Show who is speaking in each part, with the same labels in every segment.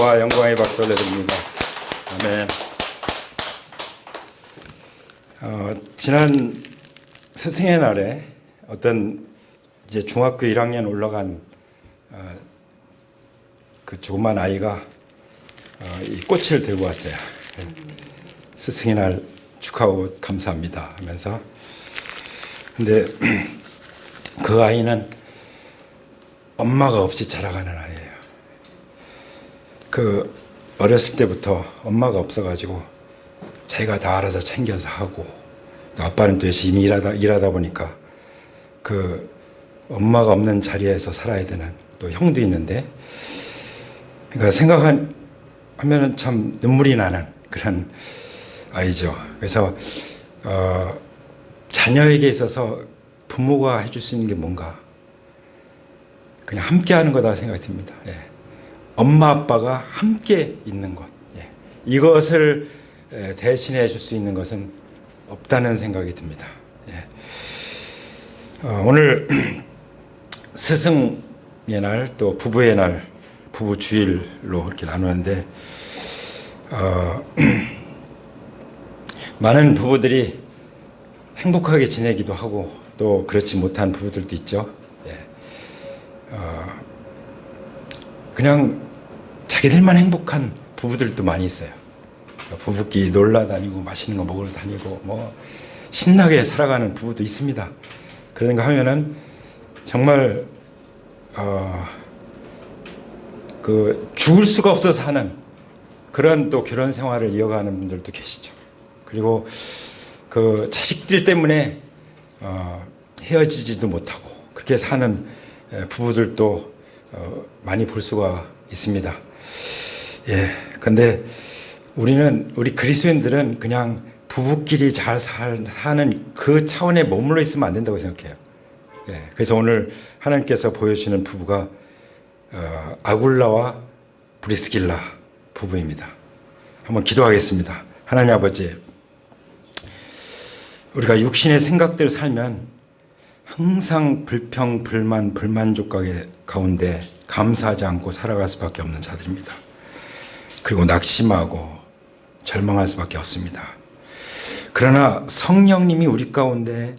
Speaker 1: 찬송과 영광의 박수 올려드립니다. 아멘. 지난 스승의 날에 어떤 이제 중학교 1학년 올라간 그 조그만 아이가 이 꽃을 들고 왔어요. 스승의 날 축하하고 감사합니다 하면서. 근데 그 아이는 엄마가 없이 자라가는 아이예요. 그 어렸을 때부터 엄마가 없어가지고 자기가 다 알아서 챙겨서 하고, 또 아빠는 또 열심히 일하다 보니까 그 엄마가 없는 자리에서 살아야 되는 또 형도 있는데, 그러니까 생각하면은 참 눈물이 나는 그런 아이죠. 그래서 자녀에게 있어서 부모가 해줄 수 있는 게 뭔가, 그냥 함께 하는 거다 생각이 듭니다. 예. 엄마 아빠가 함께 있는 것, 예. 이것을 대신해 줄 수 있는 것은 없다는 생각이 듭니다. 예. 오늘 스승의 날, 또 부부의 날, 부부 주일로 이렇게 나누는데, 많은 부부들이 행복하게 지내기도 하고 또 그렇지 못한 부부들도 있죠. 예. 그냥 자기들만 행복한 부부들도 많이 있어요. 부부끼리 놀러 다니고 맛있는 거 먹으러 다니고 뭐 신나게 살아가는 부부도 있습니다. 그런가 하면은 정말 그 죽을 수가 없어서 사는 그런 또 결혼 생활을 이어가는 분들도 계시죠. 그리고 그 자식들 때문에 헤어지지도 못하고 그렇게 사는 부부들도 많이 볼 수가 있습니다. 예. 근데 우리 그리스도인들은 그냥 부부끼리 잘 사는 그 차원에 머물러 있으면 안 된다고 생각해요. 예. 그래서 오늘 하나님께서 보여주시는 부부가 아굴라와 브리스길라 부부입니다. 한번 기도하겠습니다. 하나님 아버지, 우리가 육신의 생각대로 살면 항상 불평, 불만, 불만족 가운데 감사하지 않고 살아갈 수밖에 없는 자들입니다. 그리고 낙심하고 절망할 수밖에 없습니다. 그러나 성령님이 우리 가운데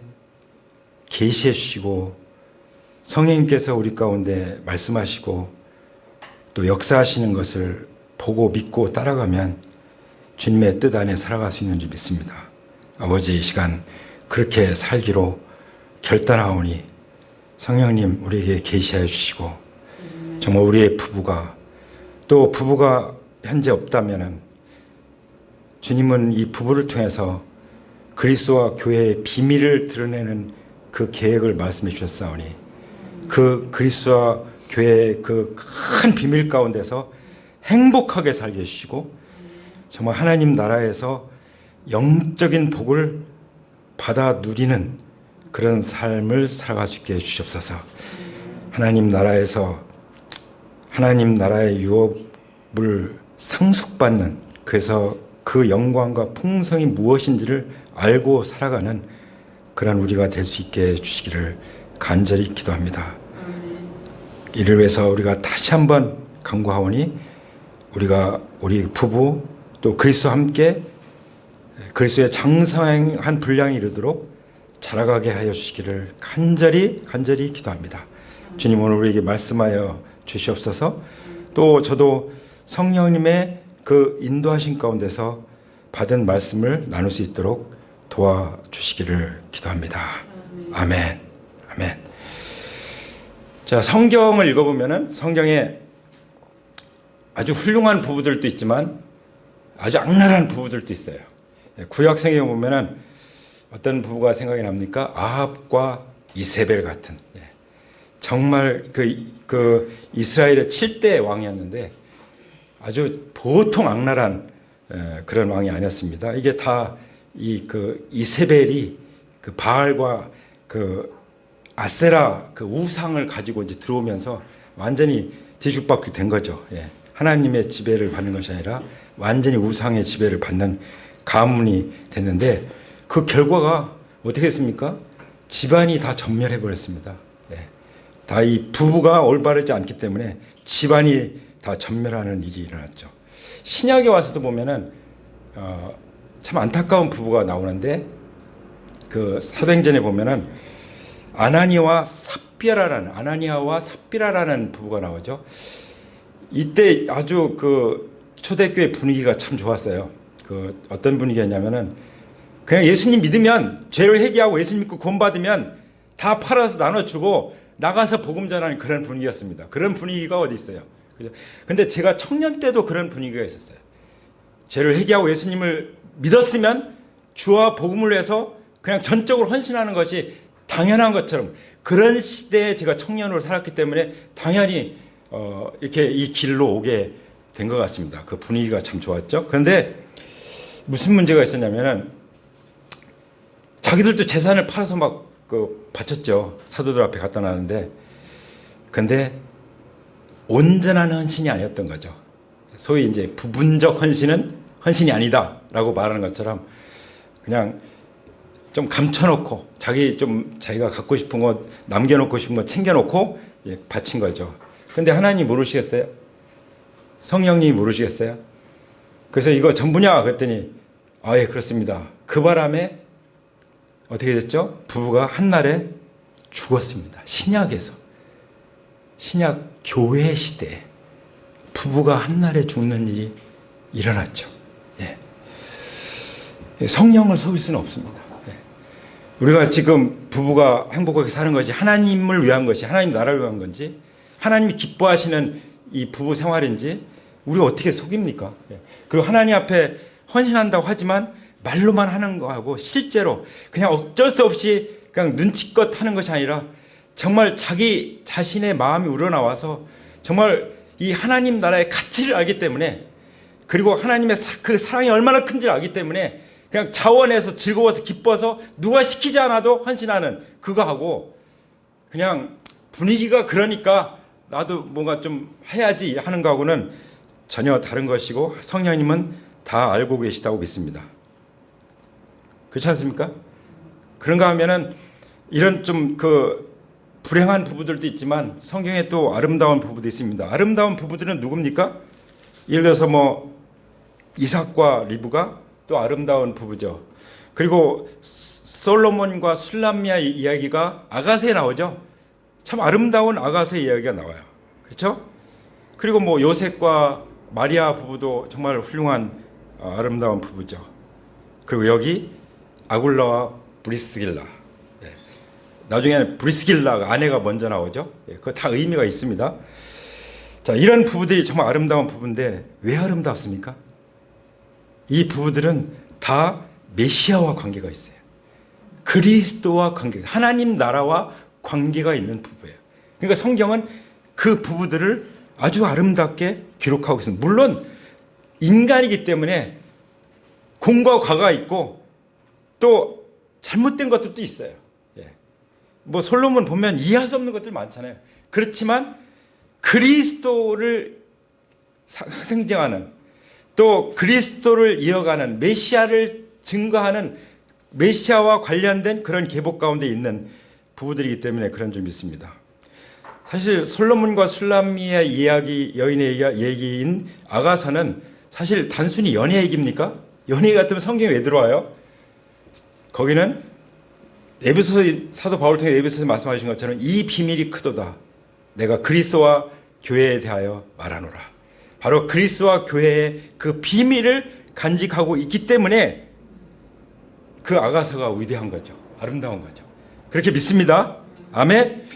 Speaker 1: 계시해 주시고 성령님께서 우리 가운데 말씀하시고 또 역사하시는 것을 보고 믿고 따라가면 주님의 뜻 안에 살아갈 수 있는 줄 믿습니다. 아버지, 이 시간 그렇게 살기로 결단하오니 성령님 우리에게 계시하여 주시고, 정말 우리의 부부가, 또 부부가 현재 없다면은 주님은 이 부부를 통해서 그리스도와 교회의 비밀을 드러내는 그 계획을 말씀해 주셨사오니, 그 그리스도와 교회의 그 큰 비밀 가운데서 행복하게 살게 해주시고, 정말 하나님 나라에서 영적인 복을 받아 누리는 그런 삶을 살아갈 수 있게 해주시옵소서. 하나님 나라에서 하나님 나라의 유업을 상속받는, 그래서 그 영광과 풍성이 무엇인지를 알고 살아가는 그런 우리가 될 수 있게 해주시기를 간절히 기도합니다. 이를 위해서 우리가 다시 한번 간구하오니, 우리 부부 또 그리스도와 함께 그리스도의 장성한 분량이 이르도록 자라가게 하여 주시기를 간절히 기도합니다. 주님, 오늘 우리에게 말씀하여 주시옵소서. 또 저도 성령님의 그 인도하신 가운데서 받은 말씀을 나눌 수 있도록 도와주시기를 기도합니다. 아멘. 아멘. 자, 성경을 읽어보면은 성경에 아주 훌륭한 부부들도 있지만 아주 악랄한 부부들도 있어요. 구약 성경에 보면은 어떤 부부가 생각이 납니까? 아합과 이세벨 같은. 정말 그 이스라엘의 7대 왕이었는데 아주 보통 악랄한 그런 왕이 아니었습니다. 이게 다 이세벨이 그 바알과 그 아세라 그 우상을 가지고 이제 들어오면서 완전히 뒤죽박죽 된 거죠. 하나님의 지배를 받는 것이 아니라 완전히 우상의 지배를 받는 가문이 됐는데, 그 결과가 어떻게 했습니까? 집안이 다 전멸해 버렸습니다. 다 이 부부가 올바르지 않기 때문에 집안이 다 전멸하는 일이 일어났죠. 신약에 와서도 보면은 참 안타까운 부부가 나오는데 그 사도행전에 보면은 아나니아와 삽비라라는 부부가 나오죠. 이때 아주 그 초대교회 분위기가 참 좋았어요. 그 어떤 분위기였냐면은 그냥 예수님 믿으면 죄를 회개하고 예수님 믿고 구원받으면 다 팔아서 나눠주고 나가서 복음 전하는 그런 분위기였습니다. 그런 분위기가 어디 있어요. 그죠? 근데 제가 청년 때도 그런 분위기가 있었어요. 죄를 회개하고 예수님을 믿었으면 주와 복음을 위해서 그냥 전적으로 헌신하는 것이 당연한 것처럼 그런 시대에 제가 청년으로 살았기 때문에 당연히 이렇게 이 길로 오게 된 것 같습니다. 그 분위기가 참 좋았죠. 그런데 무슨 문제가 있었냐면은 자기들도 재산을 팔아서 막 바쳤죠. 사도들 앞에 갖다 놨는데 근데 온전한 헌신이 아니었던 거죠. 소위 이제 부분적 헌신은 헌신이 아니다라고 말하는 것처럼 그냥 좀 감춰놓고 자기가 갖고 싶은 거 남겨놓고 싶은 거 챙겨놓고 바친 거죠. 근데 하나님 모르시겠어요? 성령님이 모르시겠어요? 그래서 이거 전부냐? 그랬더니 예, 그렇습니다. 그 바람에 어떻게 됐죠? 부부가 한날에 죽었습니다. 신약 교회 시대에 부부가 한날에 죽는 일이 일어났죠. 성령을 속일 수는 없습니다. 우리가 지금 부부가 행복하게 사는 것이 하나님을 위한 것이 하나님 나라를 위한 건지 하나님이 기뻐하시는 이 부부 생활인지 우리가 어떻게 속입니까? 그리고 하나님 앞에 헌신한다고 하지만 말로만 하는 거하고 실제로 그냥 어쩔 수 없이 그냥 눈치껏 하는 것이 아니라 정말 자기 자신의 마음이 우러나와서 정말 이 하나님 나라의 가치를 알기 때문에 그리고 하나님의 그 사랑이 얼마나 큰지를 알기 때문에 그냥 자원해서 즐거워서 기뻐서 누가 시키지 않아도 헌신하는 그거 하고 그냥 분위기가 그러니까 나도 뭔가 좀 해야지 하는 거하고는 전혀 다른 것이고 성령님은 다 알고 계시다고 믿습니다. 그렇지 않습니까? 그런가 하면은 이런 좀 불행한 부부들도 있지만 성경에 또 아름다운 부부도 있습니다. 아름다운 부부들은 누굽니까? 예를 들어서 이삭과 리브가 또 아름다운 부부죠. 그리고 솔로몬과 술람미아 이야기가 아가서에 나오죠. 참 아름다운 아가서 이야기가 나와요. 그렇죠? 그리고 요셉과 마리아 부부도 정말 훌륭한 아름다운 부부죠. 그리고 여기 아굴라와 브리스길라. 나중에는 브리스길라가 아내가 먼저 나오죠. 그거 다 의미가 있습니다. 자, 이런 부부들이 정말 아름다운 부부인데 왜 아름답습니까? 이 부부들은 다 메시아와 관계가 있어요. 그리스도와 관계, 하나님 나라와 관계가 있는 부부예요. 그러니까 성경은 그 부부들을 아주 아름답게 기록하고 있습니다. 물론 인간이기 때문에 공과 과가 있고 또 잘못된 것들도 있어요. 솔로몬 보면 이해할 수 없는 것들 많잖아요. 그렇지만 그리스도를 상징하는 또 그리스도를 이어가는 메시아를 증거하는 메시아와 관련된 그런 계복 가운데 있는 부부들이기 때문에 그런 점 있습니다. 사실 솔로몬과 술람미의 이야기, 여인의 얘기인 아가서는 사실 단순히 연애 얘기입니까? 연애 같으면 성경에 왜 들어와요? 거기는 사도 바울 통해 에베소서에 말씀하신 것처럼 이 비밀이 크도다. 내가 그리스도와 교회에 대하여 말하노라. 바로 그리스도와 교회의 그 비밀을 간직하고 있기 때문에 그 아가서가 위대한 거죠. 아름다운 거죠. 그렇게 믿습니다. 아멘.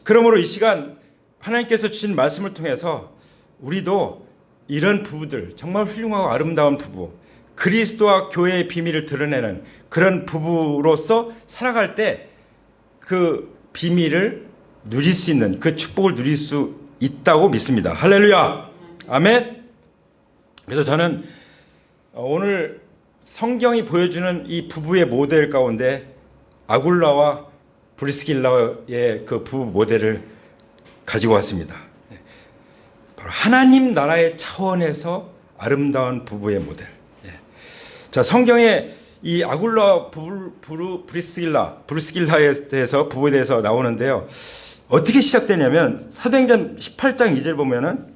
Speaker 1: 그러므로 이 시간 하나님께서 주신 말씀을 통해서 우리도 이런 부부들, 정말 훌륭하고 아름다운 부부, 그리스도와 교회의 비밀을 드러내는 그런 부부로서 살아갈 때 그 비밀을 누릴 수 있는, 그 축복을 누릴 수 있다고 믿습니다. 할렐루야. 아멘. 그래서 저는 오늘 성경이 보여주는 이 부부의 모델 가운데 아굴라와 브리스길라의 그 부부 모델을 가지고 왔습니다. 바로 하나님 나라의 차원에서 아름다운 부부의 모델. 자, 성경에 이 아굴라 브리스길라에 대해서 부부에 대해서 나오는데요. 어떻게 시작되냐면 사도행전 18장 2절 보면은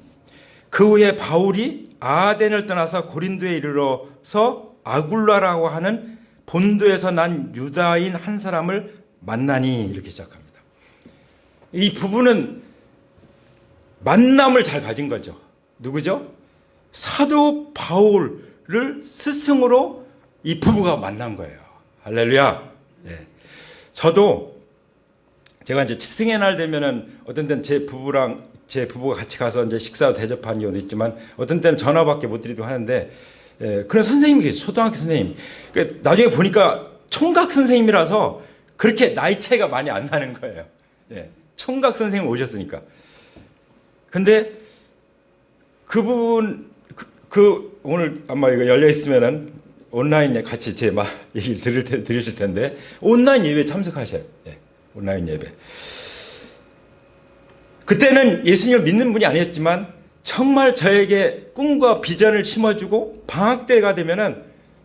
Speaker 1: 그 후에 바울이 아덴을 떠나서 고린도에 이르러서 아굴라라고 하는 본도에서 난 유다인 한 사람을 만나니 이렇게 시작합니다. 이 부부는 만남을 잘 가진 거죠. 누구죠? 사도 바울을 스승으로 이 부부가 만난 거예요. 할렐루야. 예. 저도 제가 이제 스승의 날 되면은 어떤 때는 제 부부가 같이 가서 이제 식사 대접한 경우도 있지만 어떤 때는 전화밖에 못 드리기도 하는데, 예, 그런 선생님이 계세요. 초등학교 선생님. 나중에 보니까 총각 선생님이라서 그렇게 나이 차이가 많이 안 나는 거예요. 예, 총각 선생님 오셨으니까. 근데 그분 오늘 아마 이거 열려 있으면은 온라인에 같이 제 얘기를 들으실 텐데 온라인 예배 참석하셔요. 예, 온라인 예배. 그때는 예수님을 믿는 분이 아니었지만 정말 저에게 꿈과 비전을 심어주고 방학 때가 되면은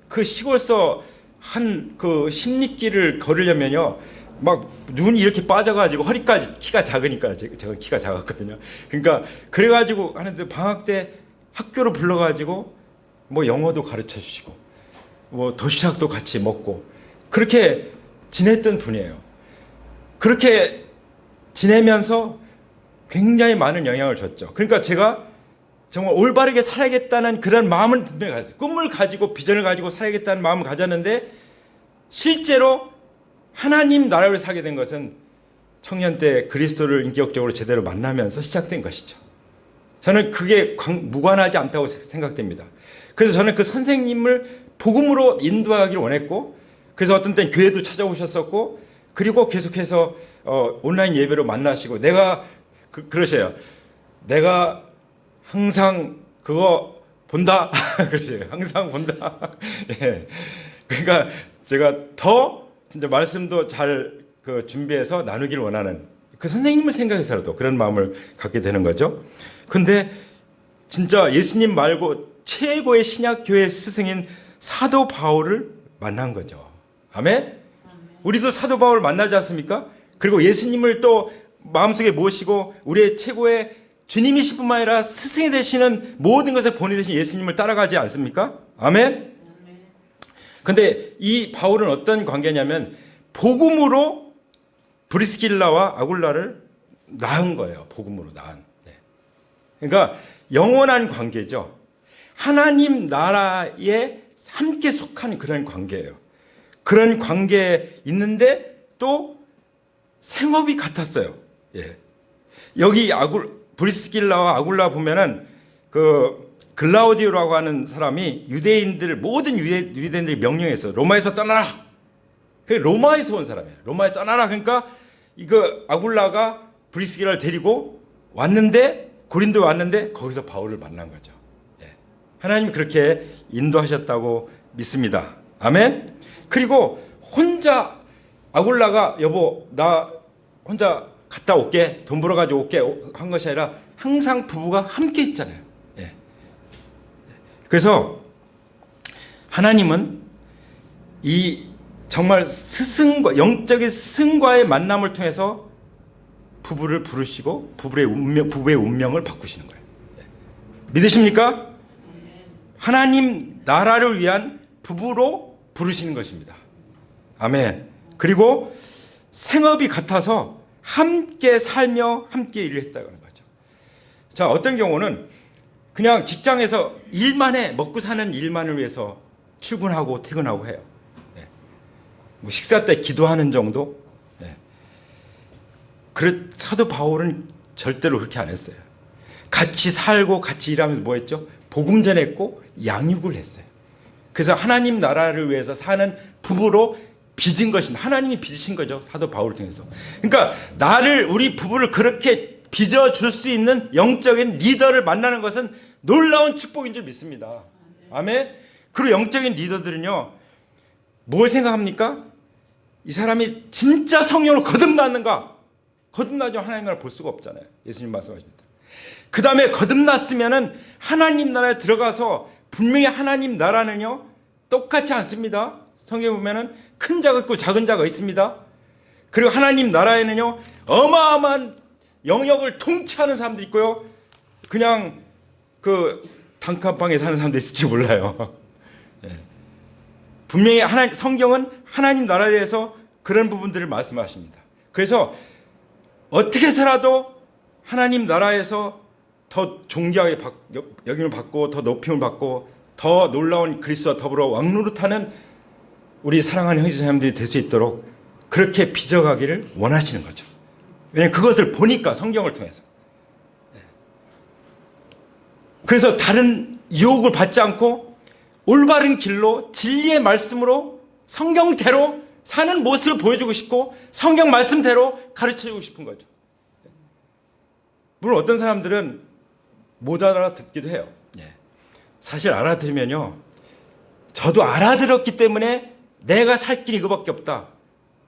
Speaker 1: 그 시골서 한 그 십리길을 걸으려면요 막 눈이 이렇게 빠져가지고 허리까지 키가 작으니까 제가 키가 작았거든요. 그러니까 그래가지고 하는데 방학 때 학교로 불러가지고 뭐 영어도 가르쳐 주시고 뭐 도시락도 같이 먹고 그렇게 지냈던 분이에요. 그렇게 지내면서 굉장히 많은 영향을 줬죠. 그러니까 제가 정말 올바르게 살아야겠다는 그런 마음은 분명히 가졌어요. 꿈을 가지고 비전을 가지고 살아야겠다는 마음을 가졌는데 실제로 하나님 나라를 살게 된 것은 청년 때 그리스도를 인격적으로 제대로 만나면서 시작된 것이죠. 저는 그게 무관하지 않다고 생각됩니다. 그래서 저는 그 선생님을 복음으로 인도하기를 원했고, 그래서 어떤 때는 교회도 찾아오셨었고, 그리고 계속해서 온라인 예배로 만나시고, 내가 그러셔요. 내가 항상 그거 본다. 그러셔요. 항상 본다. 예. 그러니까 제가 더 진짜 말씀도 잘 준비해서 나누기를 원하는 그 선생님을 생각해서라도 그런 마음을 갖게 되는 거죠. 근데 진짜 예수님 말고 최고의 신약 교회 스승인 사도 바울을 만난 거죠. 아멘? 우리도 사도 바울을 만나지 않습니까? 그리고 예수님을 또 마음속에 모시고 우리의 최고의 주님이실 뿐만 아니라 스승이 되시는 모든 것에 본이 되신 예수님을 따라가지 않습니까? 아멘? 근데 이 바울은 어떤 관계냐면 복음으로 브리스길라와 아굴라를 낳은 거예요. 복음으로 낳은. 네. 그러니까 영원한 관계죠. 하나님 나라에 함께 속한 그런 관계예요. 그런 관계에 있는데 또 생업이 같았어요. 예. 여기 브리스길라와 아굴라 보면은 글라우디오라고 하는 사람이 모든 유대인들이 명령했어. 로마에서 떠나라. 그 로마에서 온 사람이에요. 로마에 떠나라. 그러니까 이거 아굴라가 브리스길라를 데리고 왔는데 고린도에 왔는데 거기서 바울을 만난 거죠. 예. 하나님이 그렇게 인도하셨다고 믿습니다. 아멘. 그리고 혼자 아굴라가 여보 나 혼자 갔다 올게 돈 벌어가지고 올게 한 것이 아니라 항상 부부가 함께 있잖아요. 예. 그래서 하나님은 이 정말 영적인 스승과의 만남을 통해서 부부를 부르시고 부부의 운명을 바꾸시는 거예요. 예. 믿으십니까? 하나님 나라를 위한 부부로 부르시는 것입니다. 아멘. 그리고 생업이 같아서 함께 살며 함께 일을 했다는 거죠. 자, 어떤 경우는 그냥 직장에서 일만 해, 먹고 사는 일만을 위해서 출근하고 퇴근하고 해요. 네. 뭐 식사 때 기도하는 정도? 네. 사도 바울은 절대로 그렇게 안 했어요. 같이 살고 같이 일하면서 뭐 했죠? 복음 전했고 양육을 했어요. 그래서 하나님 나라를 위해서 사는 부부로 빚은 것입니다. 하나님이 빚으신 거죠. 사도 바울을 통해서. 그러니까 우리 부부를 그렇게 빚어줄 수 있는 영적인 리더를 만나는 것은 놀라운 축복인 줄 믿습니다. 아멘. 그리고 영적인 리더들은요, 뭘 생각합니까? 이 사람이 진짜 성령으로 거듭났는가? 거듭나죠. 하나님 나라를 볼 수가 없잖아요. 예수님 말씀하십니다. 그 다음에 거듭났으면은 하나님 나라에 들어가서 분명히 하나님 나라는요, 똑같지 않습니다. 성경에 보면은 큰 자가 있고 작은 자가 있습니다. 그리고 하나님 나라에는요, 어마어마한 영역을 통치하는 사람도 있고요. 그냥 그 단칸방에 사는 사람도 있을지 몰라요. 예. 분명히 성경은 하나님 나라에 대해서 그런 부분들을 말씀하십니다. 그래서 어떻게 해서라도 하나님 나라에서 더 존귀하게 여김을 받고 더 높임을 받고 더 놀라운 그리스도와 더불어 왕노릇하는 우리 사랑하는 형제자매들이 될 수 있도록 그렇게 빚어가기를 원하시는 거죠. 왜냐하면 그것을 보니까 성경을 통해서. 그래서 다른 유혹을 받지 않고 올바른 길로 진리의 말씀으로 성경대로 사는 모습을 보여주고 싶고 성경 말씀대로 가르쳐주고 싶은 거죠. 물론 어떤 사람들은 못 알아듣기도 해요. 사실 알아들으면요, 저도 알아들었기 때문에 내가 살 길이 이거밖에 없다.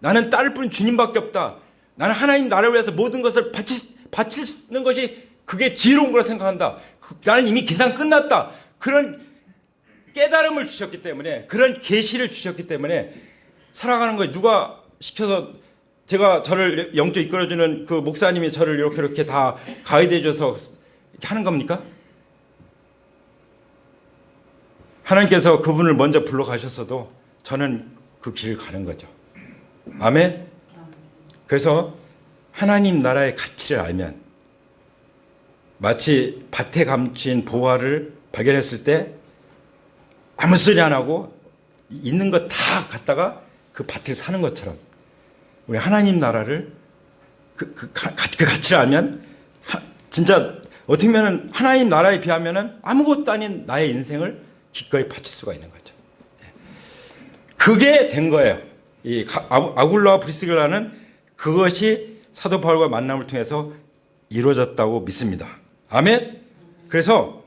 Speaker 1: 나는 따를 뿐 주님밖에 없다. 나는 하나님 나라를 위해서 모든 것을 바치는 것이 그게 지혜로운 거라 생각한다. 나는 이미 계산 끝났다. 그런 깨달음을 주셨기 때문에, 그런 계시를 주셨기 때문에 살아가는 거예요. 누가 시켜서 제가 저를 영적 이끌어주는 그 목사님이 저를 이렇게 다 가이드해 줘서 이렇게 하는 겁니까? 하나님께서 그분을 먼저 불러가셨어도 저는 그 길을 가는 거죠. 아멘? 그래서 하나님 나라의 가치를 알면 마치 밭에 감춘 보화를 발견했을 때 아무 소리 안 하고 있는 거 다 갖다가 그 밭을 사는 것처럼 우리 하나님 나라를 그 가치를 알면 진짜 어떻게 보면 하나님 나라에 비하면 아무것도 아닌 나의 인생을 기꺼이 바칠 수가 있는 거죠. 그게 된 거예요. 이 아굴라와 브리스길라는 그것이 사도 바울과 만남을 통해서 이루어졌다고 믿습니다. 아멘. 그래서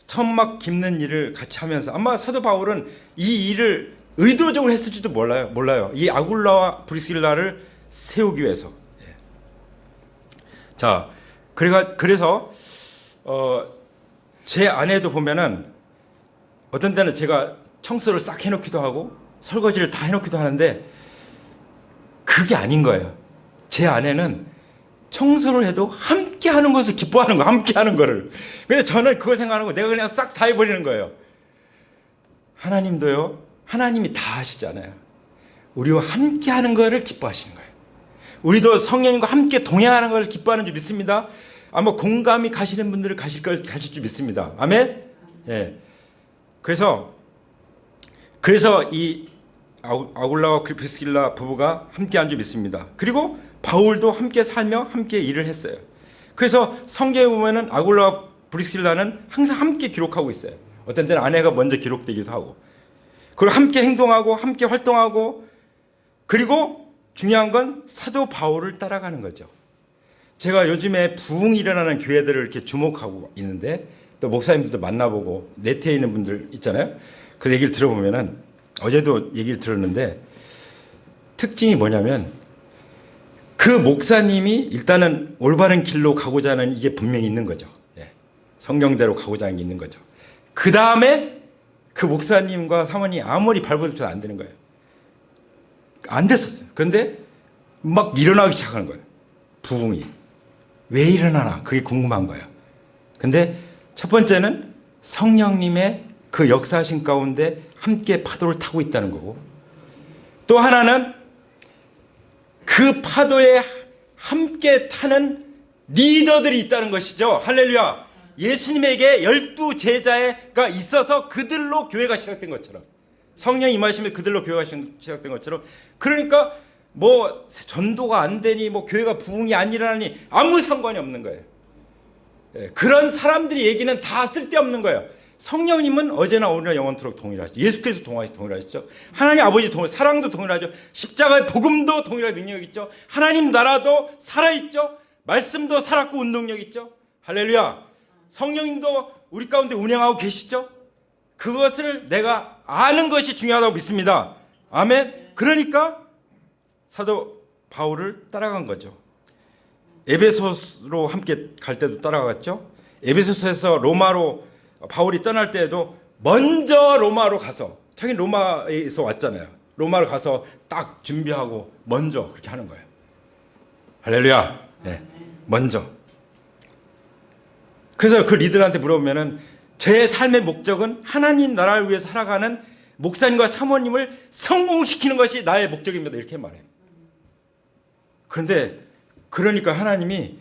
Speaker 1: 천막 깁는 일을 같이 하면서 아마 사도 바울은 이 일을 의도적으로 했을지도 몰라요. 이 아굴라와 브리스길라를 세우기 위해서. 자, 그래서 제 아내도 보면은 어떤 때는 제가 청소를 싹 해놓기도 하고 설거지를 다 해놓기도 하는데 그게 아닌 거예요. 제 아내는 청소를 해도 함께 하는 것을 기뻐하는 거예요. 함께 하는 거를. 근데 저는 그거 생각하는 거 내가 그냥 싹 다 해버리는 거예요. 하나님도요, 하나님이 다 하시잖아요. 우리와 함께 하는 거를 기뻐하시는 거예요. 우리도 성령님과 함께 동행하는 것을 기뻐하는 줄 믿습니다. 아마 공감이 가시는 분들은 가실 줄 믿습니다. 아멘? 예. 그래서 이 아굴라와 브리스길라 부부가 함께 한 줄 믿습니다. 그리고 바울도 함께 살며 함께 일을 했어요. 그래서 성경에 보면은 아굴라와 브리스길라는 항상 함께 기록하고 있어요. 어떤 때는 아내가 먼저 기록되기도 하고. 그리고 함께 행동하고 함께 활동하고, 그리고 중요한 건 사도 바울을 따라가는 거죠. 제가 요즘에 부흥이 일어나는 교회들을 이렇게 주목하고 있는데 또 목사님들도 만나보고 네트에 있는 분들 있잖아요. 그 얘기를 들어보면은 어제도 얘기를 들었는데 특징이 뭐냐면 그 목사님이 일단은 올바른 길로 가고자 하는 이게 분명히 있는 거죠. 성경대로 가고자 하는 게 있는 거죠. 그 다음에 그 목사님과 사모님이 아무리 발버둥쳐도 안 되는 거예요. 안 됐었어요. 그런데 막 일어나기 시작하는 거예요. 부흥이. 왜 일어나나? 그게 궁금한 거예요. 근데 첫 번째는 성령님의 그 역사하신 가운데 함께 파도를 타고 있다는 거고, 또 하나는 그 파도에 함께 타는 리더들이 있다는 것이죠. 할렐루야. 예수님에게 12 제자가 있어서 그들로 교회가 시작된 것처럼, 성령이 임하시면 그들로 교회가 시작된 것처럼, 그러니까 뭐 전도가 안 되니 뭐 교회가 부흥이 안 일어나니 아무 상관이 없는 거예요. 그런 사람들이 얘기는 다 쓸데없는 거예요. 성령님은 어제나 오늘나 영원토록 동일하시죠. 예수께서 동일하시죠. 하나님 아버지 사랑도 동일하죠. 십자가의 복음도 동일한 능력이 있죠. 하나님 나라도 살아있죠. 말씀도 살았고 운동력 있죠. 할렐루야. 성령님도 우리 가운데 운행하고 계시죠. 그것을 내가 아는 것이 중요하다고 믿습니다. 아멘. 그러니까 사도 바울을 따라간 거죠. 에베소로 함께 갈 때도 따라갔죠. 에베소서에서 로마로 바울이 떠날 때에도 먼저 로마로 가서, 자기 로마에서 왔잖아요. 로마로 가서 딱 준비하고 먼저 그렇게 하는 거예요. 할렐루야. 네. 먼저. 그래서 그 리더한테 물어보면은 제 삶의 목적은 하나님 나라를 위해 살아가는 목사님과 사모님을 성공시키는 것이 나의 목적입니다. 이렇게 말해요. 그런데 그러니까 하나님이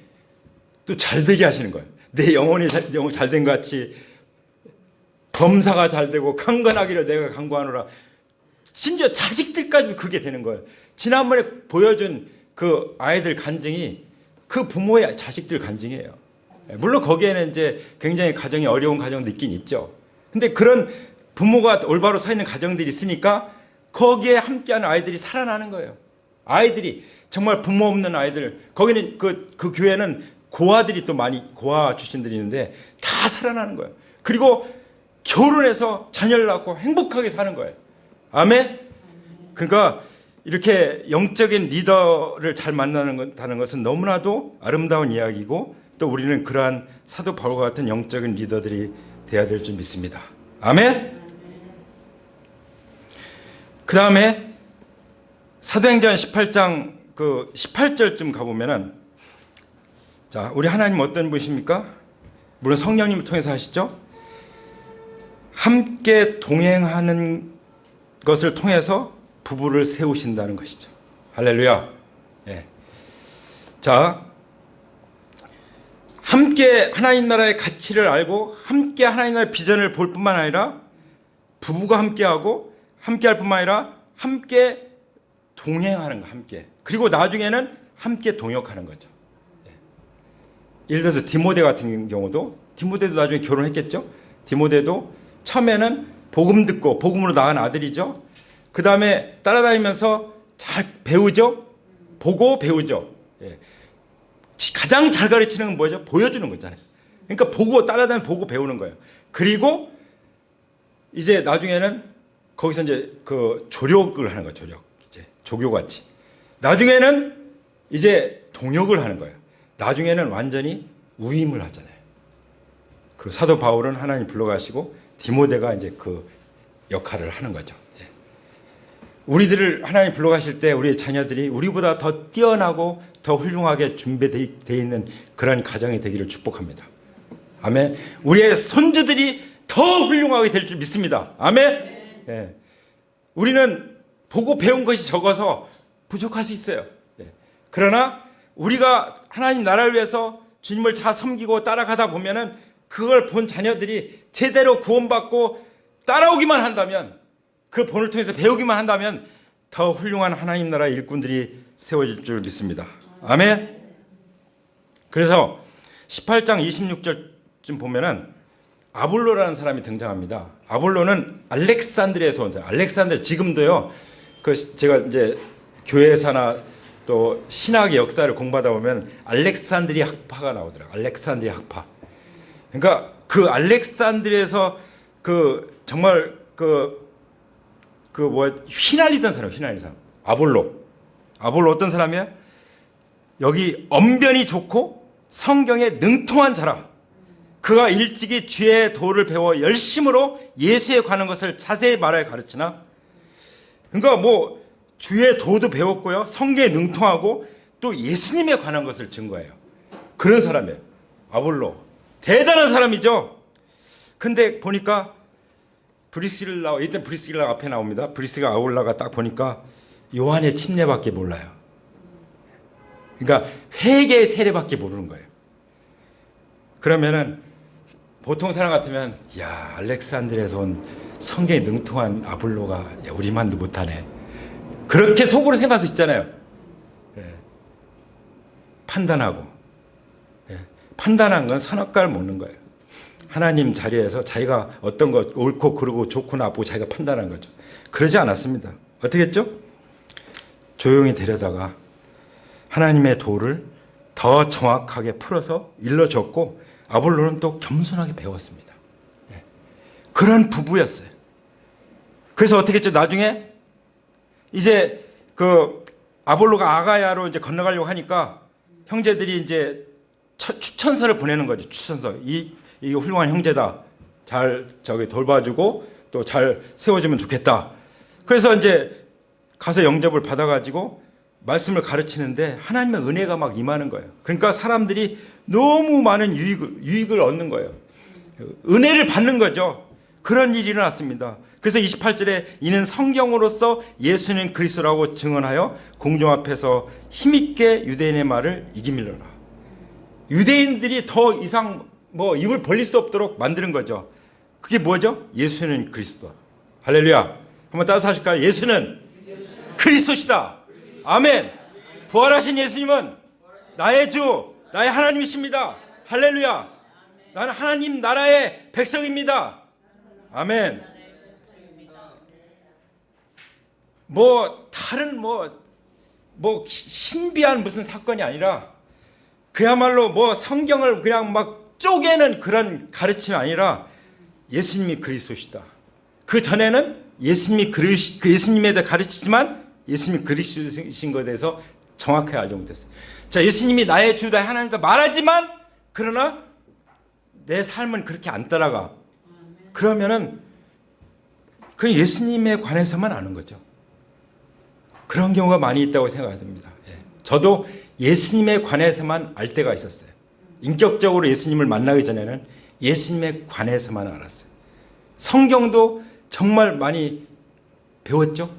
Speaker 1: 또 잘되게 하시는 거예요. 내 영혼이 잘된 것 같이 범사가 잘되고 강건하기를 내가 간구하노라. 심지어 자식들까지도 그게 되는 거예요. 지난번에 보여준 그 아이들 간증이 그 부모의 자식들 간증이에요. 물론 거기에는 이제 굉장히 가정이 어려운 가정도 있긴 있죠. 근데 그런 부모가 올바로 서 있는 가정들이 있으니까 거기에 함께하는 아이들이 살아나는 거예요. 아이들이 정말 부모 없는 아이들, 거기는 그 교회는 고아들이 또 많이, 고아 출신들이 있는데 다 살아나는 거예요. 그리고 결혼해서 자녀를 낳고 행복하게 사는 거예요. 아멘? 그러니까 이렇게 영적인 리더를 잘 만나는 것은 너무나도 아름다운 이야기고, 또 우리는 그러한 사도 바울과 같은 영적인 리더들이 돼야 될 줄 믿습니다. 아멘? 그 다음에 사도행전 18장 그 18절쯤 가보면은, 자, 우리 하나님 어떤 분이십니까? 물론 성령님을 통해서 하시죠. 함께 동행하는 것을 통해서 부부를 세우신다는 것이죠. 할렐루야. 예. 자, 함께 하나님 나라의 가치를 알고 함께 하나님 나라의 비전을 볼 뿐만 아니라 부부가 함께하고 함께할 뿐만 아니라 함께 동행하는 거, 함께. 그리고 나중에는 함께 동역하는 거죠. 예. 예를 들어서 디모데 같은 경우도, 디모데도 나중에 결혼했겠죠. 디모데도 처음에는 복음 듣고 복음으로 낳은 아들이죠. 그 다음에 따라다니면서 잘 배우죠. 보고 배우죠. 예. 가장 잘 가르치는 건 뭐죠? 보여주는 거잖아요. 그러니까 보고 따라다니면 보고 배우는 거예요. 그리고 이제 나중에는 거기서 이제 그 조력을 하는 거예요. 조력. 이제 조교같이. 나중에는 이제 동역을 하는 거예요. 나중에는 완전히 우임을 하잖아요. 그리고 사도 바울은 하나님 불러가시고 디모데가 이제 그 역할을 하는 거죠. 예. 우리들을 하나님 불러가실 때 우리의 자녀들이 우리보다 더 뛰어나고 더 훌륭하게 준비되어 있는 그런 가정이 되기를 축복합니다. 아멘. 우리의 손주들이 더 훌륭하게 될 줄 믿습니다. 아멘. 예. 우리는 보고 배운 것이 적어서 부족할 수 있어요. 예. 그러나 우리가 하나님 나라를 위해서 주님을 잘 섬기고 따라가다 보면은 그걸 본 자녀들이 제대로 구원받고 따라오기만 한다면, 그 본을 통해서 배우기만 한다면 더 훌륭한 하나님 나라의 일꾼들이 세워질 줄 믿습니다. 아멘. 그래서 18장 26절쯤 보면은 아볼로라는 사람이 등장합니다. 아볼로는 알렉산드리아에서 온 사람. 알렉산드리아 지금도요. 그 제가 이제 교회사나 또 신학의 역사를 공부하다 보면 알렉산드리아 학파가 나오더라고요. 알렉산드리아 학파. 그러니까 그 알렉산드리아에서 그 정말 휘날리던 사람, 휘날리던 사람. 아볼로 어떤 사람이야? 여기 언변이 좋고 성경에 능통한 자라. 그가 일찍이 주의 도를 배워 열심으로 예수에 관한 것을 자세히 말하여 가르치나. 그러니까 뭐 주의 도도 배웠고요, 성경에 능통하고 또 예수님에 관한 것을 증거해요. 그런 사람이에요. 아볼로 대단한 사람이죠. 근데 보니까 브리스길라, 일단 브리스길라 앞에 나옵니다. 브리스가 아울라가 딱 보니까 요한의 침례밖에 몰라요. 그러니까 회개의 세례밖에 모르는 거예요. 그러면은 보통 사람 같으면, 야, 알렉산드리아에서 온 성경에 능통한 아볼로가, 야, 우리만도 못하네, 그렇게 속으로 생각할 수 있잖아요. 예. 판단하고, 예. 판단한 건 선악과를 먹는 거예요. 하나님 자리에서 자기가 어떤 것 옳고 그르고 좋고 나쁘고 자기가 판단한 거죠. 그러지 않았습니다. 어떻게 했죠? 조용히 데려다가 하나님의 도를 더 정확하게 풀어서 일러줬고, 아볼로는 또 겸손하게 배웠습니다. 예. 그런 부부였어요. 그래서 어떻게 했죠? 나중에 이제 그 아볼로가 아가야로 이제 건너가려고 하니까 형제들이 이제 추천서를 보내는 거죠. 추천서. 이 훌륭한 형제다. 잘 돌봐주고 또 잘 세워주면 좋겠다. 그래서 이제 가서 영접을 받아가지고 말씀을 가르치는데 하나님의 은혜가 막 임하는 거예요. 그러니까 사람들이 너무 많은 유익을 얻는 거예요. 은혜를 받는 거죠. 그런 일이 일어났습니다. 그래서 28절에 이는 성경으로서 예수는 그리스도라고 증언하여 공중 앞에서 힘있게 유대인의 말을 이기밀어라. 유대인들이 더 이상 입을 벌릴 수 없도록 만드는 거죠. 그게 뭐죠? 예수는 그리스도. 할렐루야. 한번 따라서 하실까요? 예수는 그리스도시다. 아멘. 부활하신 예수님은 나의 주, 나의 하나님이십니다. 할렐루야. 나는 하나님 나라의 백성입니다. 아멘. 다른 신비한 무슨 사건이 아니라 그야말로 성경을 그냥 막 쪼개는 그런 가르침이 아니라 예수님이 그리스도시다. 그 전에는 예수님에 대해 가르치지만 예수님이 그리스도신 것에 대해서 정확하게 알지 못했어요. 자, 예수님이 나의 주, 나의 하나님이다 말하지만 그러나 내 삶은 그렇게 안 따라가. 그러면은 그건 예수님에 관해서만 아는 거죠. 그런 경우가 많이 있다고 생각합니다. 저도 예수님에 관해서만 알 때가 있었어요. 인격적으로 예수님을 만나기 전에는 예수님에 관해서만 알았어요. 성경도 정말 많이 배웠죠.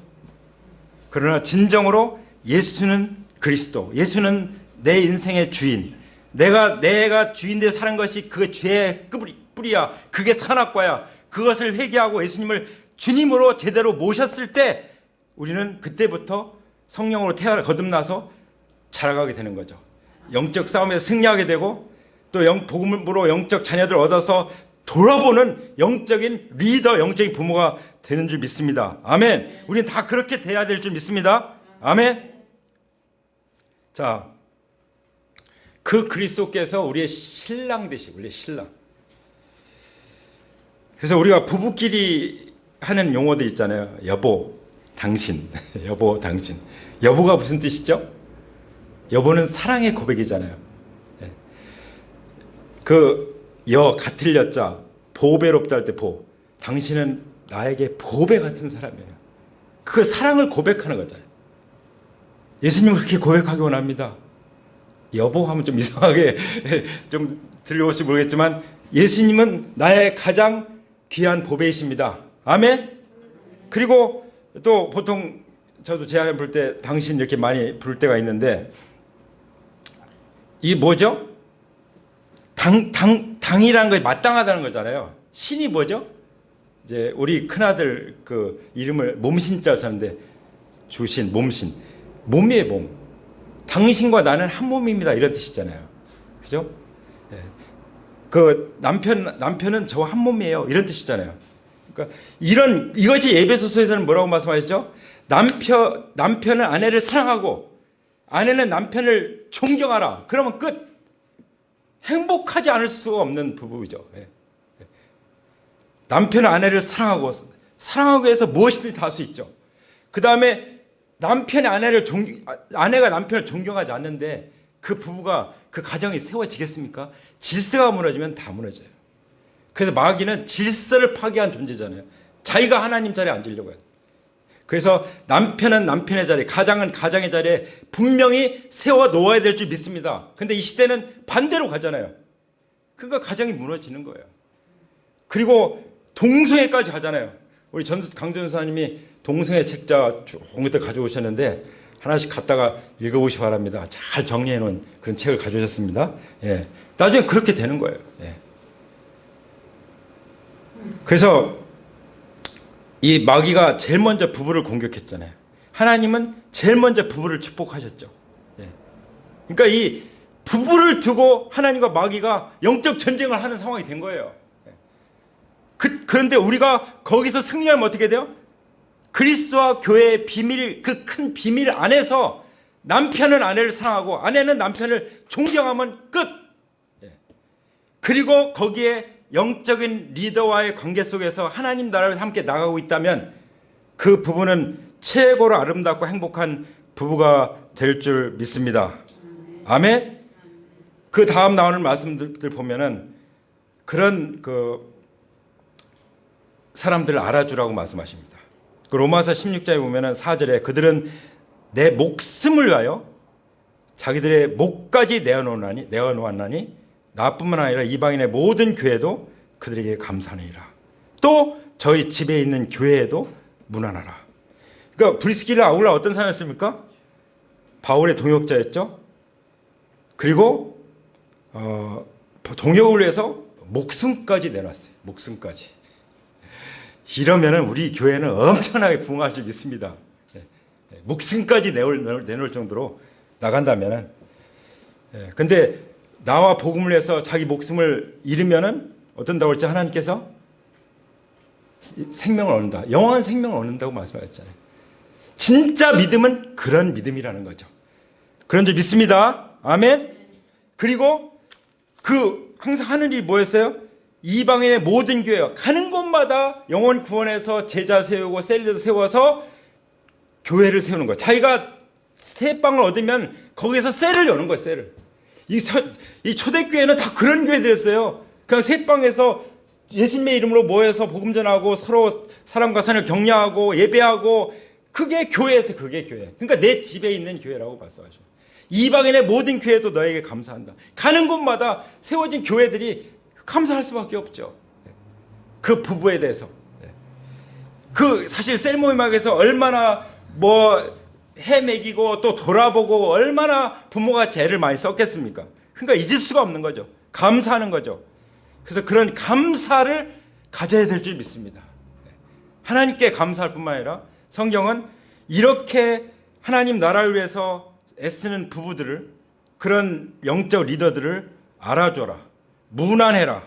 Speaker 1: 그러나 진정으로 예수는 그리스도, 예수는 내 인생의 주인, 내가 주인되어 사는 것이 그 죄의 뿌리야, 그게 선악과야. 그것을 회개하고 예수님을 주님으로 제대로 모셨을 때 우리는 그때부터 성령으로 거듭나서 자라가게 되는 거죠. 영적 싸움에서 승리하게 되고 또 복음으로 영적 자녀들 얻어서 돌아보는 영적인 리더, 영적인 부모가 되는 줄 믿습니다. 아멘. 우리는 다 그렇게 돼야 될 줄 믿습니다. 아멘. 자, 그 그리스도께서 우리의 신랑 되시고, 우리의 신랑. 그래서 우리가 부부끼리 하는 용어들 있잖아요. 여보, 당신. 여보, 당신. 여보가 무슨 뜻이죠? 여보는 사랑의 고백이잖아요. 같을 여자, 보배롭다 할 때 보. 당신은 나에게 보배 같은 사람이에요. 그 사랑을 고백하는 거잖아요. 예수님은 그렇게 고백하기 원합니다. 여보 하면 좀 이상하게 좀 들려올지 모르겠지만 예수님은 나의 가장 귀한 보배이십니다. 아멘. 그리고 또 보통 저도 제 아내 부를 때 당신 이렇게 많이 부를 때가 있는데 이게 뭐죠? 당이라는 것이 마땅하다는 거잖아요. 신이 뭐죠? 이제 우리 큰아들 그 이름을 몸신자 썼는데 주신 몸신, 몸이에요. 몸. 당신과 나는 한 몸입니다. 이런 뜻이잖아요. 그죠? 그 남편은 저와 한 몸이에요. 이런 뜻이잖아요. 그러니까 이것이 에베소서에서는 뭐라고 말씀하셨죠? 남편은 아내를 사랑하고 아내는 남편을 존경하라. 그러면 끝. 행복하지 않을 수가 없는 부부죠. 남편은 아내를 사랑하고 해서 무엇이든지 다 할 수 있죠. 그 다음에 아내가 남편을 존경하지 않는데 그 부부가 그 가정이 세워지겠습니까? 질서가 무너지면 다 무너져요. 그래서 마귀는 질서를 파괴한 존재잖아요. 자기가 하나님 자리에 앉으려고 해요. 그래서 남편은 남편의 자리, 가장은 가장의 자리에 분명히 세워 놓아야 될 줄 믿습니다. 근데 이 시대는 반대로 가잖아요. 그러니까 가정이 무너지는 거예요. 그리고 동성애까지 가잖아요. 우리 강전사님이 동성애 책자 종이들 가져오셨는데 하나씩 갖다가 읽어보시기 바랍니다. 잘 정리해 놓은 그런 책을 가져오셨습니다. 나중에 그렇게 되는 거예요. 그래서 이 마귀가 제일 먼저 부부를 공격했잖아요. 하나님은 제일 먼저 부부를 축복하셨죠. 그러니까 이 부부를 두고 하나님과 마귀가 영적 전쟁을 하는 상황이 된 거예요. 그런데 우리가 거기서 승리하면 어떻게 돼요? 그리스도와 교회의 비밀, 그 큰 비밀 안에서 남편은 아내를 사랑하고 아내는 남편을 존경하면 끝. 그리고 거기에 영적인 리더와의 관계 속에서 하나님 나라를 함께 나가고 있다면 그 부부는 최고로 아름답고 행복한 부부가 될 줄 믿습니다. 아멘. 그 다음 나오는 말씀들 보면은 그런 그 사람들을 알아주라고 말씀하십니다. 그 로마서 16장에 보면은 4절에 그들은 내 목숨을 위하여 자기들의 목까지 내어놓았나니 나뿐만 아니라 이방인의 모든 교회도 그들에게 감사하느니라. 또 저희 집에 있는 교회에도 문안하라. 그러니까 브리스길라 아굴라 어떤 사람이었습니까? 바울의 동역자였죠. 그리고 동역을 위해서 목숨까지 내놨어요. 목숨까지. 이러면은 우리 교회는 엄청나게 부흥할 줄 믿습니다. 목숨까지 내놓을 정도로 나간다면은. 근데 나와 복음을 위해서 자기 목숨을 잃으면은 어떤다고 했죠? 하나님께서 생명을 얻는다. 영원한 생명을 얻는다고 말씀하셨잖아요. 진짜 믿음은 그런 믿음이라는 거죠. 그런 줄 믿습니다. 아멘. 그리고 항상 하는 일이 뭐였어요? 이방인의 모든 교회가 가는 곳마다 영혼 구원해서 제자 세우고 셀리더 세워서 교회를 세우는 거예요. 자기가 새 빵을 얻으면 거기서 셀을 여는 거예요. 셀을. 이 초대교회는 다 그런 교회들이었어요. 그냥 새 빵에서 예수님의 이름으로 모여서 복음 전하고 서로 사람과 사람을 격려하고 예배하고, 그게 교회에서 그게 교회. 그러니까 내 집에 있는 교회라고 말씀하죠. 이방인의 모든 교회도 너에게 감사한다. 가는 곳마다 세워진 교회들이 감사할 수밖에 없죠. 그 부부에 대해서. 사실 셀모임학에서 얼마나 헤매기고 또 돌아보고 얼마나 부모가 죄를 많이 썼겠습니까? 그러니까 잊을 수가 없는 거죠. 감사하는 거죠. 그래서 그런 감사를 가져야 될 줄 믿습니다. 하나님께 감사할 뿐만 아니라 성경은 이렇게 하나님 나라를 위해서 애쓰는 부부들을, 그런 영적 리더들을 알아줘라, 문안해라,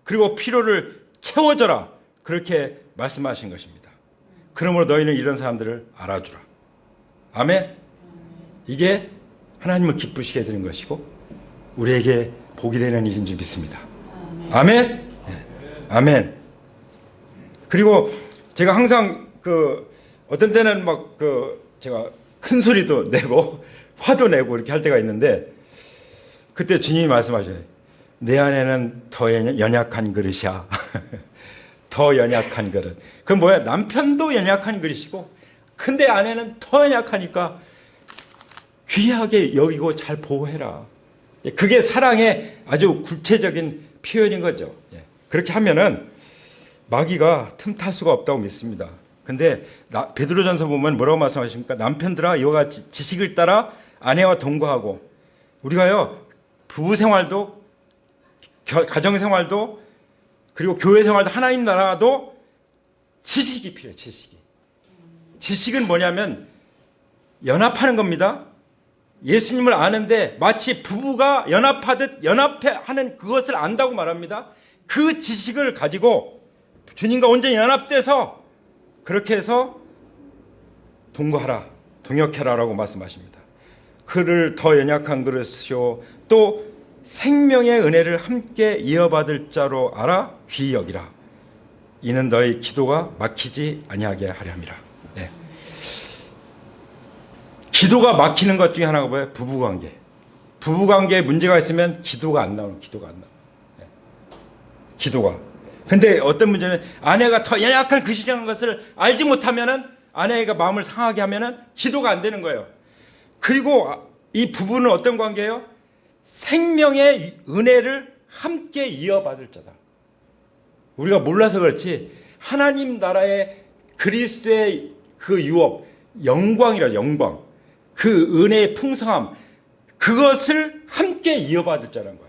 Speaker 1: 그리고 필요를 채워줘라, 그렇게 말씀하신 것입니다. 그러므로 너희는 이런 사람들을 알아주라. 아멘. 이게 하나님을 기쁘시게 해드린 것이고 우리에게 복이 되는 일인 줄 믿습니다. 아멘. 네. 아멘. 그리고 제가 항상 어떤 때는 제가 큰 소리도 내고 화도 내고 이렇게 할 때가 있는데, 그때 주님이 말씀하셔요. 내 안에는 더 연약한 그릇이야. 더 연약한 그릇. 그건 뭐야? 남편도 연약한 그릇이고, 근데 아내는 더 연약하니까 귀하게 여기고 잘 보호해라. 그게 사랑의 아주 구체적인 표현인 거죠. 그렇게 하면은 마귀가 틈탈 수가 없다고 믿습니다. 근데 베드로전서 보면 뭐라고 말씀하십니까? 남편들아 이와 같이 지식을 따라 아내와 동거하고. 우리가요, 부부 생활도 가정 생활도 그리고 교회 생활도 하나님 나라도 지식이 필요해요. 지식은 뭐냐면 연합하는 겁니다. 예수님을 아는데 마치 부부가 연합하듯 연합하는 그것을 안다고 말합니다. 그 지식을 가지고 주님과 온전히 연합돼서 그렇게 해서 동거하라, 동역해라라고 말씀하십니다. 그를 더 연약한 그릇이요 또 생명의 은혜를 함께 이어받을 자로 알아 귀히 여기라. 이는 너희 기도가 막히지 아니하게 하려 함이라. 네. 기도가 막히는 것 중에 하나가 뭐예요? 부부관계. 부부관계에 문제가 있으면 기도가 안 나와요. 네. 기도가. 근데 어떤 문제는 아내가 더 연약한 그릇이라는 것을 알지 못하면은, 아내가 마음을 상하게 하면은 기도가 안 되는 거예요. 그리고 이 부부는 어떤 관계예요? 생명의 은혜를 함께 이어받을 자다. 우리가 몰라서 그렇지 하나님 나라의 그리스도의 그 유업, 영광이라, 영광, 그 은혜의 풍성함, 그것을 함께 이어받을 자라는 거예요.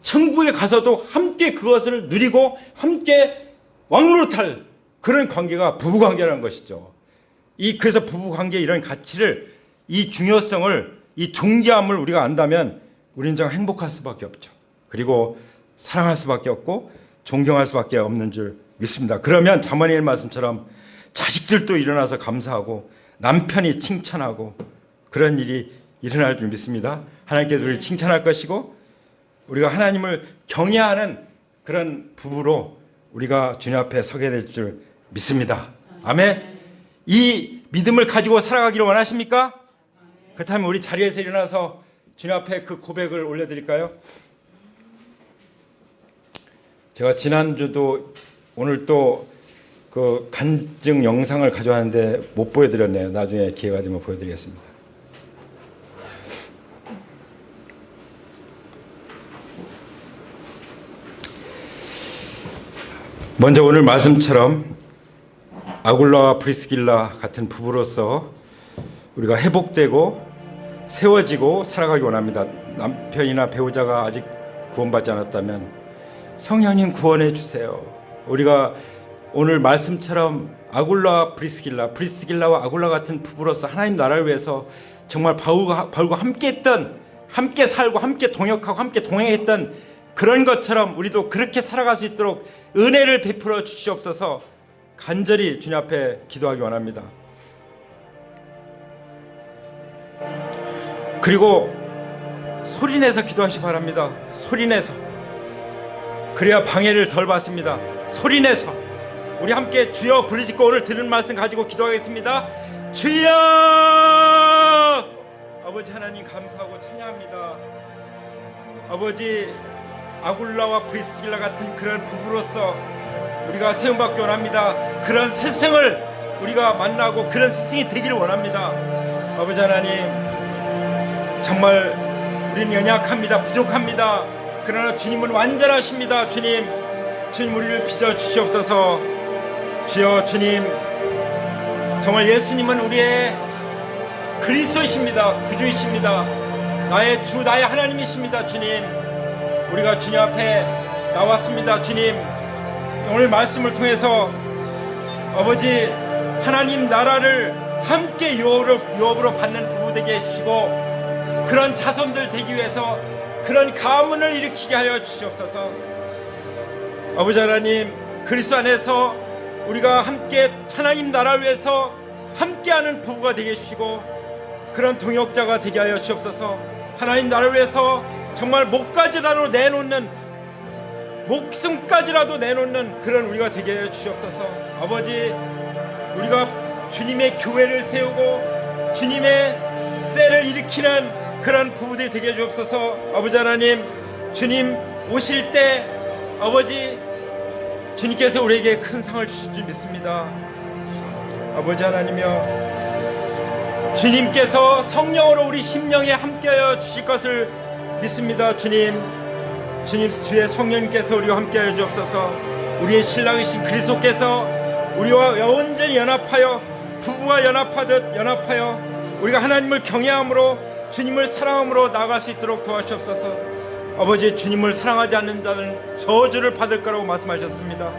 Speaker 1: 천국에 가서도 함께 그것을 누리고 함께 왕노릇할 그런 관계가 부부관계라는 것이죠. 그래서 부부관계의 이런 가치를, 이 중요성을, 이 존귀함을 우리가 안다면 우리는 정말 행복할 수밖에 없죠. 그리고 사랑할 수밖에 없고 존경할 수밖에 없는 줄 믿습니다. 그러면 자문의 말씀처럼 자식들도 일어나서 감사하고 남편이 칭찬하고 그런 일이 일어날 줄 믿습니다. 하나님께서 우리를 칭찬할 것이고 우리가 하나님을 경외하는 그런 부부로 우리가 주님 앞에 서게 될 줄 믿습니다. 아멘. 이 믿음을 가지고 살아가기를 원하십니까? 그렇다면 우리 자리에서 일어나서 주님 앞에 그 고백을 올려드릴까요? 제가 지난주도 오늘 또 그 간증 영상을 가져왔는데 못 보여드렸네요. 나중에 기회가 되면 보여드리겠습니다. 먼저 오늘 말씀처럼 아굴라와 브리스길라 같은 부부로서 우리가 회복되고 세워지고 살아가기 원합니다. 남편이나 배우자가 아직 구원받지 않았다면 성령님 구원해 주세요. 우리가 오늘 말씀처럼 아굴라와 브리스길라와 아굴라 같은 부부로서 하나님 나라를 위해서 정말 바울과 함께 했던, 함께 살고 함께 동역하고 함께 동행했던 그런 것처럼 우리도 그렇게 살아갈 수 있도록 은혜를 베풀어 주시옵소서. 간절히 주님 앞에 기도하기 원합니다. 그리고 소리내서 기도하시기 바랍니다. 소리내서. 그래야 방해를 덜 받습니다. 소리내서 우리 함께 주여 부르짖고 오늘 들은 말씀 가지고 기도하겠습니다. 주여! 아버지 하나님 감사하고 찬양합니다. 아버지, 아굴라와 브리스길라 같은 그런 부부로서 우리가 세움받기 원합니다. 그런 스승을 우리가 만나고 그런 스승이 되기를 원합니다. 아버지 하나님, 정말 우리는 연약합니다. 부족합니다. 그러나 주님은 완전하십니다. 주님 우리를 빚어주시옵소서. 주여, 주님, 정말 예수님은 우리의 그리스도이십니다. 구주이십니다. 나의 주, 나의 하나님이십니다. 주님, 우리가 주님 앞에 나왔습니다. 주님, 오늘 말씀을 통해서 아버지 하나님 나라를 함께 유업으로 받는 부부 되게 해주시고 그런 자손들 되기 위해서 그런 가문을 일으키게 하여 주시옵소서. 아버지 하나님, 그리스도 안에서 우리가 함께 하나님 나라를 위해서 함께하는 부부가 되게 해주시고 그런 동역자가 되게 하여 주옵소서. 하나님 나라를 위해서 정말 목까지라도 내놓는, 목숨까지라도 내놓는 그런 우리가 되게 하여 주시옵소서. 아버지, 우리가 주님의 교회를 세우고 주님의 셀을 일으키는 그런 부부들이 되게 해 주옵소서. 아버지 하나님, 주님 오실 때 아버지 주님께서 우리에게 큰 상을 주실 줄 믿습니다. 아버지 하나님이여, 주님께서 성령으로 우리 심령에 함께하여 주실 것을 믿습니다. 주님 주의 성령님께서 우리와 함께하여 주옵소서. 우리의 신랑이신 그리스도께서 우리와 온전히 연합하여 부부가 연합하듯 연합하여 우리가 하나님을 경외함으로 주님을 사랑함으로 나아갈 수 있도록 도와주옵소서. 아버지, 주님을 사랑하지 않는 자는 저주를 받을 거라고 말씀하셨습니다.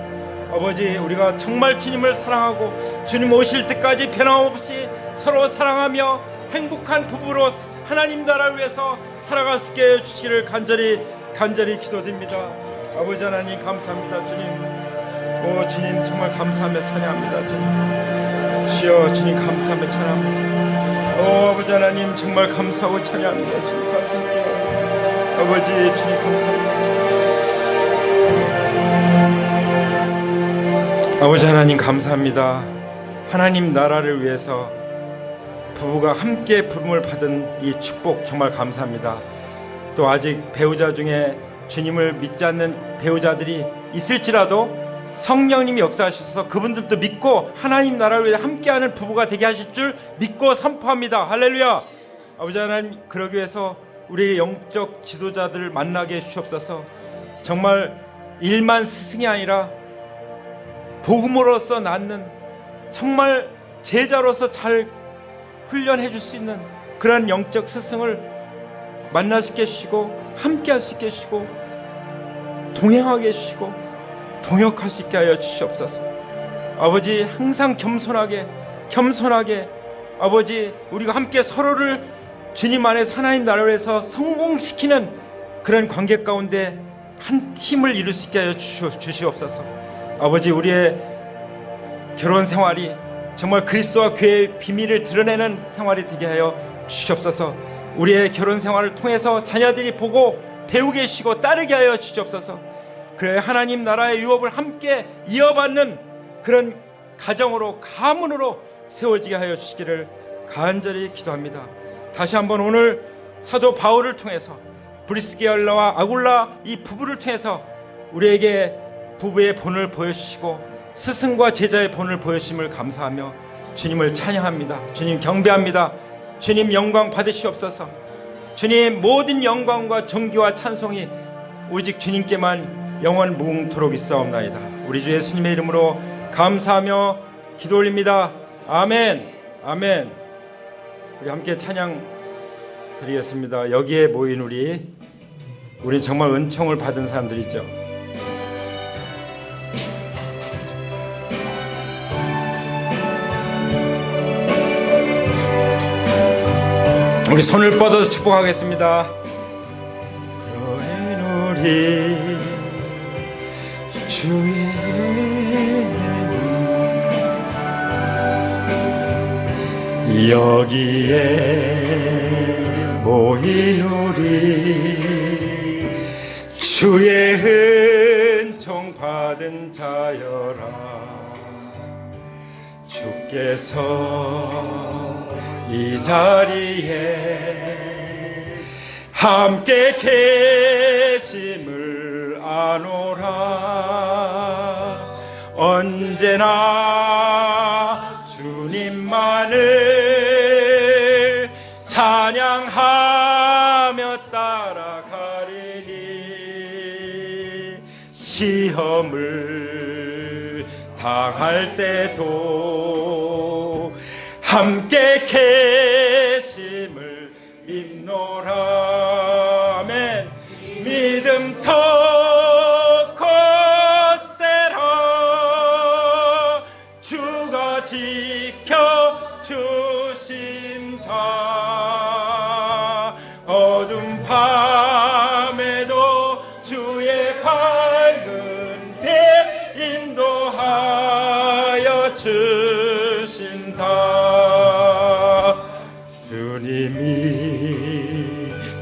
Speaker 1: 아버지, 우리가 정말 주님을 사랑하고 주님 오실 때까지 변함없이 서로 사랑하며 행복한 부부로 하나님 나라를 위해서 살아갈 수 있게 해주시기를 간절히 기도드립니다. 아버지 하나님 감사합니다. 주님, 오 주님 정말 감사하며 찬양합니다. 주님, 주여 주님 감사하며 찬양합니다. 오 아버지 하나님 정말 감사하고 찬양합니다. 주님 감사합니다. 아버지 주님 감사합니다. 아버지 하나님 감사합니다. 하나님 나라를 위해서 부부가 함께 부름을 받은 이 축복 정말 감사합니다. 또 아직 배우자 중에 주님을 믿지 않는 배우자들이 있을지라도 성령님이 역사하셔서 그분들도 믿고 하나님 나라를 위해 함께하는 부부가 되게 하실 줄 믿고 선포합니다. 할렐루야. 아버지 하나님, 그러기 위해서 우리의 영적 지도자들을 만나게 해주시옵소서. 정말 일만 스승이 아니라 복음으로서 낳는 정말 제자로서 잘 훈련해 줄 수 있는 그런 영적 스승을 만날 수 있게 해주시고 함께 할 수 있게 해주시고 동행하게 해주시고 동역할 수 있게 하여 주시옵소서. 아버지, 항상 겸손하게 아버지, 우리가 함께 서로를 주님 안에서 하나님 나라를 위해서 성공시키는 그런 관계 가운데 한 팀을 이룰 수 있게 하여 주시옵소서. 아버지, 우리의 결혼 생활이 정말 그리스도와 교회의 비밀을 드러내는 생활이 되게 하여 주시옵소서. 우리의 결혼 생활을 통해서 자녀들이 보고 배우게 해주시고 따르게 하여 주시옵소서. 그래 하나님 나라의 유업을 함께 이어받는 그런 가정으로, 가문으로 세워지게 하여 주시기를 간절히 기도합니다. 다시 한번 오늘 사도 바울을 통해서 브리스길라와 아굴라 이 부부를 통해서 우리에게 부부의 본을 보여주시고 스승과 제자의 본을 보여주심을 감사하며 주님을 찬양합니다. 주님 경배합니다. 주님 영광 받으시옵소서. 주님 모든 영광과 존귀와 찬송이 오직 주님께만 영원 무궁토록 있사옵나이다. 우리 주 예수님의 이름으로 감사하며 기도 올립니다. 아멘. 아멘. 우리 함께 찬양 드리겠습니다. 여기에 모인 우리 정말 은총을 받은 사람들이죠. 우리 손을 뻗어서 축복하겠습니다. 우리 주의 여기에 모인 우리 주의 은총 받은 자여라. 주께서 이 자리에 함께 계심을 아노라. 언제나 주님만을 찬양하며 따라가리니 시험을 당할 때도 함께 계심을 믿노라. 아멘. 믿음 더 거세라. 주가 지켜주신다. 어둠 밤에도 주의 밝은 빛 인도하여 주신다. 주님이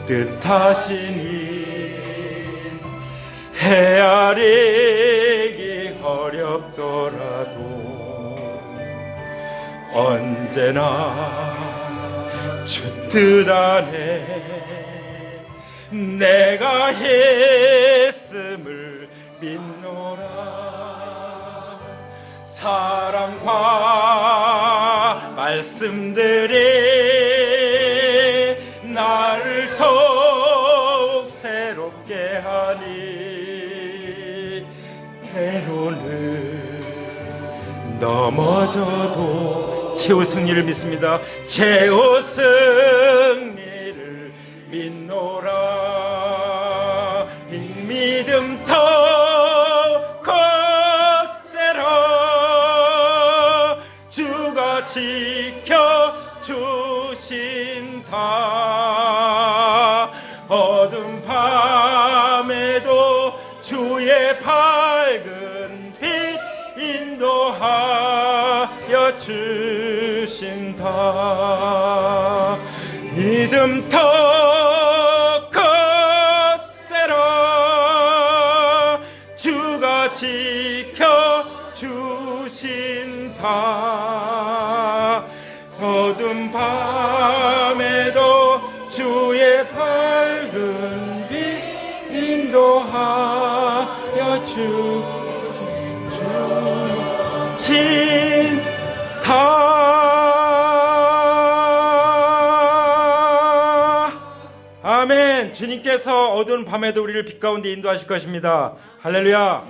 Speaker 1: 뜻하시니 헤아리기 어렵더라도 언제나 주 뜻 안에 내가 했음을 믿노라. 사랑과 말씀들이 나를 더욱 새롭게 하니 때로는 넘어져도 최후 승리를 믿습니다. 최후 승리를 믿노라. 이 믿음 더 거세라. 주가 지켜주신다. 어둠 밤에도 주의 밝은 빛 인도하여 주신다. 믿음 더 거세라. 주가 지켜주신다. 어둠 밤에도 주의 밝은 빛 인도하여 주신다. 아멘. 주님께서 어두운 밤에도 우리를 빛 가운데 인도하실 것입니다. 할렐루야.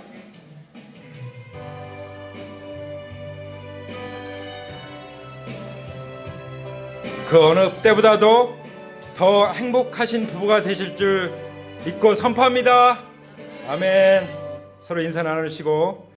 Speaker 1: 그 어느 때보다도 더 행복하신 부부가 되실 줄 믿고 선포합니다. 아멘. 서로 인사 나누시고